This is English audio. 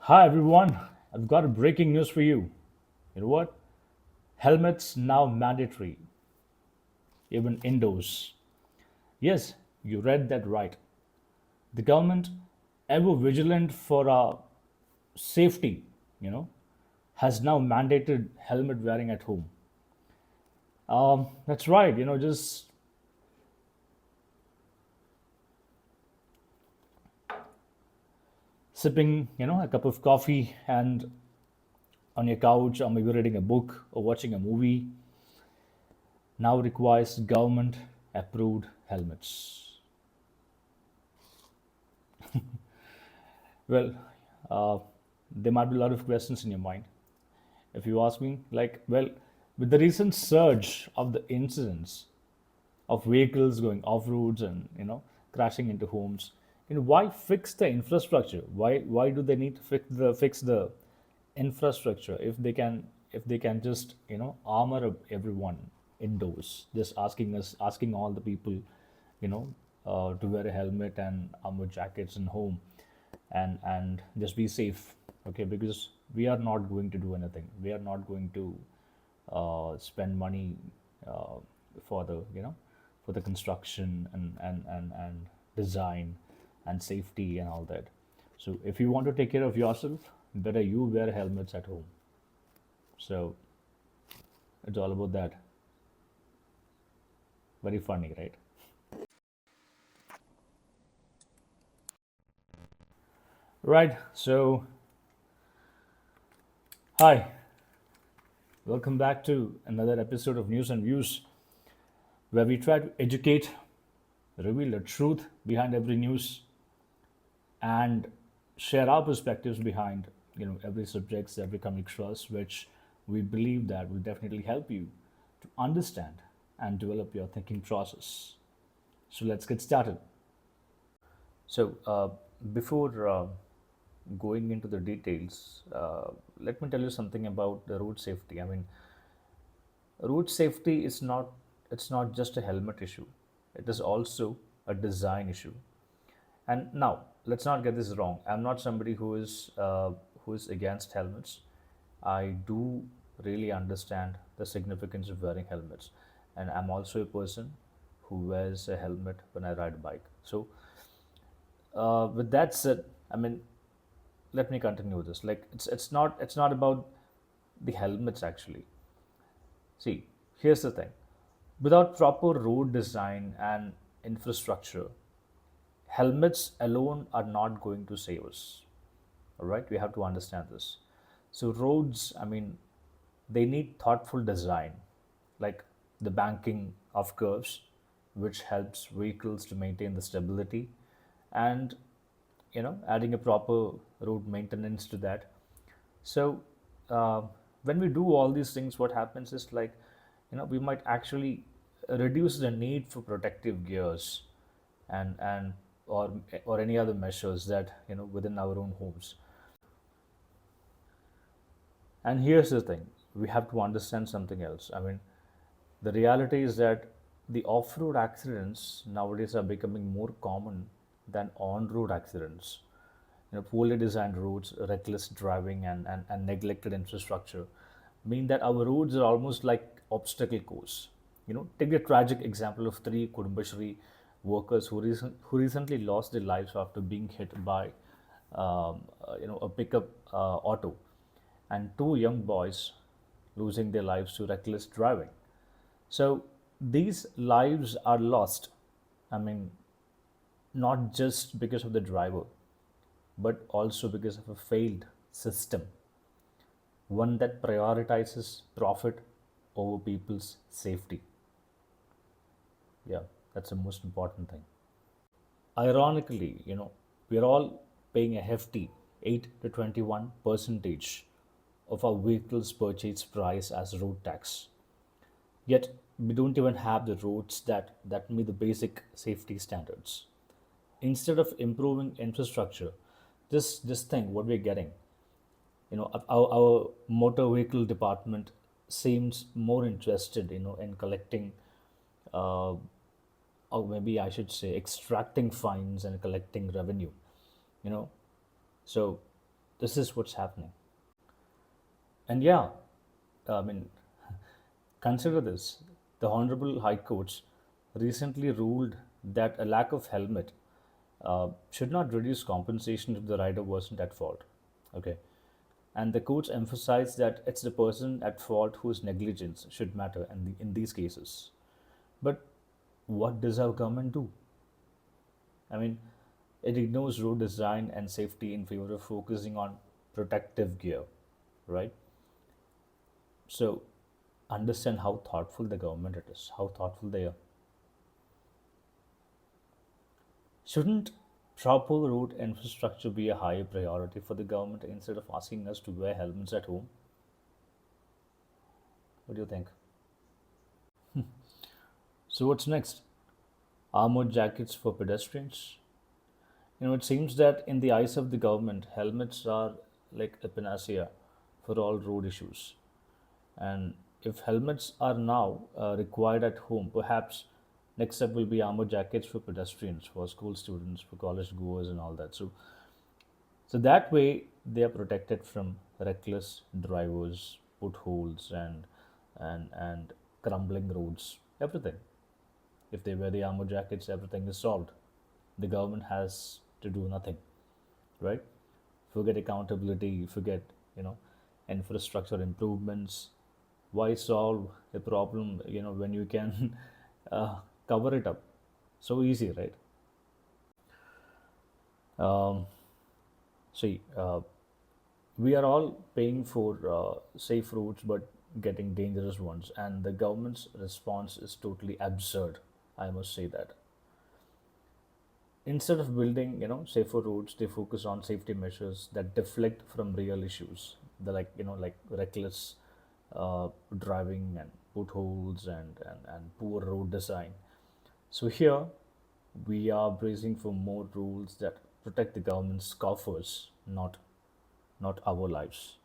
Hi everyone, I've got a breaking news for you. You know what? Helmets now mandatory, even indoors. Yes, you read that right. The government, ever vigilant for our safety, you know, has now mandated helmet wearing at home. That's right, just sipping, a cup of coffee and on your couch, or maybe reading a book or watching a movie, now requires government approved helmets. Well, uh, there might be a lot of questions in your mind. If you ask me, with the recent surge of the incidents of vehicles going off roads and crashing into homes, why fix the infrastructure? Why do they need to fix the infrastructure if they can just armor up everyone indoors, just asking all the people you know to wear a helmet and armor jackets in home and just be safe, okay? Because we are not going to do anything, we are not going to spend money uh, for the for the construction and design and safety and all that. So if you want to take care of yourself, better you wear helmets at home. So it's all about that. Very funny, right? Right. So hi, welcome back to another episode of News and Views, where we try to educate, reveal the truth behind every news, and share our perspectives behind every subjects that we come across, which we believe that will definitely help you to understand and develop your thinking process. So let's get started. So before going into the details, let me tell you something about the road safety. I mean, road safety is not, it's not just a helmet issue, it is also a design issue. And now, let's not get this wrong. I'm not somebody who is against helmets. I do really understand the significance of wearing helmets, and I'm also a person who wears a helmet when I ride a bike. So, with that said, I mean, let me continue with this. Like, it's not about the helmets actually. See, here's the thing. Without proper road design and infrastructure, helmets alone are not going to save us. All right, we have to understand this. So roads, I mean, they need thoughtful design, like the banking of curves, which helps vehicles to maintain the stability, and adding a proper road maintenance to that. So uh, when we do all these things, what happens is, like, we might actually reduce the need for protective gears and or any other measures that within our own homes. And here's the thing, we have to understand something else. I mean, the reality is that the off road accidents nowadays are becoming more common than on road accidents. Poorly designed roads, reckless driving, and neglected infrastructure mean that our roads are almost like obstacle course. Take the tragic example of three Kudumbashri workers who recently lost their lives after being hit by a pickup auto, and two young boys losing their lives to reckless driving. So these lives are lost. I mean, not just because of the driver, but also because of a failed system, one that prioritizes profit over people's safety. Yeah, that's the most important thing. Ironically, we're all paying a hefty 8 to 21 percentage of our vehicle's purchase price as road tax. Yet we don't even have the roads that meet the basic safety standards. Instead of improving infrastructure, this thing what we're getting, our motor vehicle department seems more interested, in collecting, uh, or maybe I should say, extracting fines and collecting revenue. You know, so This is what's happening. And yeah, I mean, consider this. The Honorable High Courts recently ruled that a lack of helmet should not reduce compensation if the rider wasn't at fault. Okay. And the courts emphasize that it's the person at fault whose negligence should matter in these cases. But what does our government do? I mean, it ignores road design and safety in favor of focusing on protective gear, right? So, understand how thoughtful the government it is, how thoughtful they are. Shouldn't proper road infrastructure be a higher priority for the government instead of asking us to wear helmets at home? What do you think? So, what's next? Armored jackets for pedestrians? It seems that in the eyes of the government, helmets are like a panacea for all road issues. And if helmets are now required at home, perhaps next step will be armor jackets for pedestrians, for school students, for college goers, and all that. So that way they are protected from reckless drivers, potholes, and crumbling roads. Everything. If they wear the armor jackets, everything is solved. The government has to do nothing, right? Forget accountability, forget, you know, infrastructure improvements. Why solve a problem, when you can uh, cover it up? So easy, right? Um, See, we are all paying for safe routes but getting dangerous ones, and the government's response is totally absurd. I must say that. Instead of building, safer roads, they focus on safety measures that deflect from real issues. The like reckless driving and potholes and poor road design. So here we are bracing for more rules that protect the government's coffers, not our lives.